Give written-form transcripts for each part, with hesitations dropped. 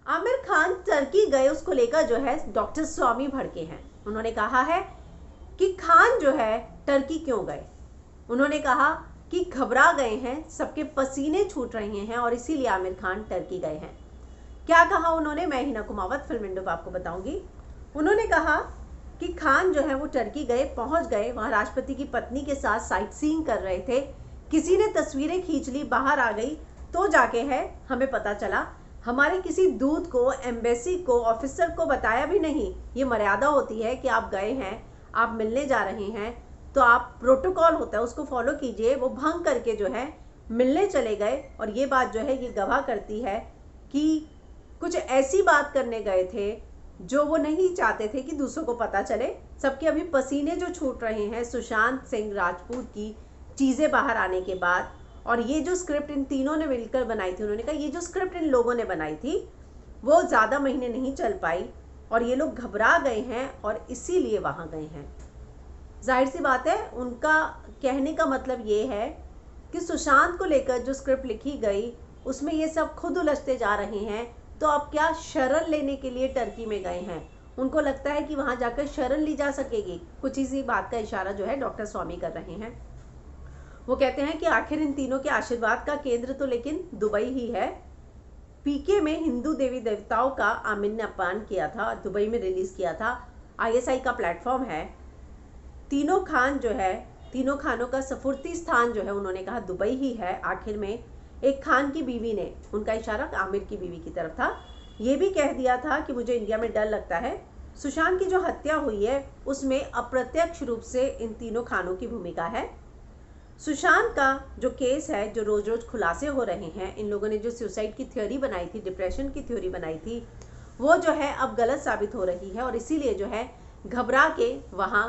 Aamir Khan Turkey गए, उसको लेकर जो है डॉक्टर स्वामी भड़के हैं। उन्होंने कहा है कि खान जो है टर्की क्यों गए। उन्होंने कहा कि घबरा गए हैं, सबके पसीने छूट रहे हैं और इसीलिए आमिर खान टर्की गए हैं। क्या कहा उन्होंने, मैं हिना कुमावत फिल्म इंडो आपको बताऊंगी। उन्होंने कहा कि खान जो है वो टर्की गए, पहुंच गए, वहां राष्ट्रपति की पत्नी के साथ साइट सीइंग कर रहे थे। किसी ने तस्वीरें खींच ली, बाहर आ गई तो जाके है हमें पता चला। हमारे किसी दूत को, एम्बेसी को, ऑफिसर को बताया भी नहीं। ये मर्यादा होती है कि आप गए हैं, आप मिलने जा रहे हैं, तो आप प्रोटोकॉल होता है उसको फॉलो कीजिए। वो भंग करके जो है मिलने चले गए। और ये बात जो है ये गवाह करती है कि कुछ ऐसी बात करने गए थे जो वो नहीं चाहते थे कि दूसरों को पता चले। सबके अभी पसीने जो छूट रहे हैं सुशांत सिंह राजपूत की चीज़ें बाहर आने के बाद। और ये जो स्क्रिप्ट इन तीनों ने मिलकर बनाई थी, उन्होंने कहा ये जो स्क्रिप्ट इन लोगों ने बनाई थी वो ज़्यादा महीने नहीं चल पाई और ये लोग घबरा गए हैं और इसीलिए वहाँ गए हैं। जाहिर सी बात है, उनका कहने का मतलब ये है कि सुशांत को लेकर जो स्क्रिप्ट लिखी गई उसमें ये सब खुद उलझते जा रहे हैं, तो अब क्या शरण लेने के लिए टर्की में गए हैं। उनको लगता है कि वहाँ जाकर शरण ली जा सकेगी। कुछ इसी बात का इशारा जो है डॉक्टर स्वामी कर रहे हैं। वो कहते हैं कि आखिर इन तीनों के आशीर्वाद का केंद्र तो लेकिन दुबई ही है। पीके में हिंदू देवी देवताओं का आमिर ने अपमान किया था, दुबई में रिलीज किया था। आईएसआई का प्लेटफॉर्म है। तीनों खान जो है, तीनों खानों का सफुर्ती स्थान जो है उन्होंने कहा दुबई ही है। आखिर में एक खान की बीवी ने, उनका इशारा आमिर की बीवी की तरफ था, ये भी कह दिया था कि मुझे इंडिया में डर लगता है। सुशांत की जो हत्या हुई है उसमें अप्रत्यक्ष रूप से इन तीनों खानों की भूमिका है। सुशांत का जो केस है, जो रोज रोज खुलासे हो रहे हैं, इन लोगों ने जो सुसाइड की थ्योरी बनाई थी, डिप्रेशन की थ्योरी बनाई थी, वो जो है अब गलत साबित हो रही है और इसीलिए जो है घबरा के वहाँ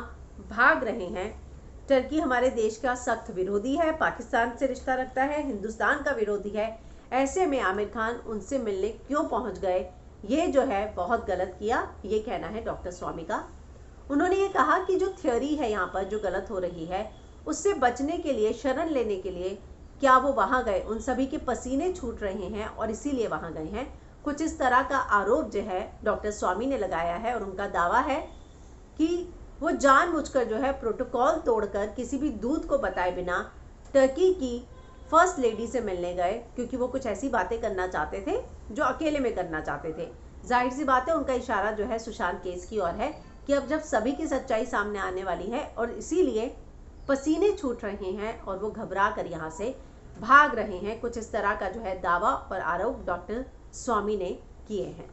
भाग रहे हैं। टर्की हमारे देश का सख्त विरोधी है, पाकिस्तान से रिश्ता रखता है, हिंदुस्तान का विरोधी है। ऐसे में आमिर खान उनसे मिलने क्यों पहुंच गए, ये जो है बहुत गलत किया, ये कहना है डॉक्टर स्वामी का। उन्होंने ये कहा कि जो थ्योरी है यहाँ पर जो गलत हो रही है उससे बचने के लिए, शरण लेने के लिए क्या वो वहाँ गए। उन सभी के पसीने छूट रहे हैं और इसीलिए वहाँ गए हैं। कुछ इस तरह का आरोप जो है डॉक्टर स्वामी ने लगाया है और उनका दावा है कि वो जानबूझकर जो है प्रोटोकॉल तोड़कर किसी भी दूत को बताए बिना टर्की की फर्स्ट लेडी से मिलने गए, क्योंकि वो कुछ ऐसी बातें करना चाहते थे जो अकेले में करना चाहते थे। जाहिर सी बात है उनका इशारा जो है सुशांत केस की ओर है कि अब जब सभी की सच्चाई सामने आने वाली है और इसीलिए पसीने छूट रहे हैं और वो घबरा कर यहाँ से भाग रहे हैं। कुछ इस तरह का जो है दावा और आरोप डॉक्टर स्वामी ने किए हैं।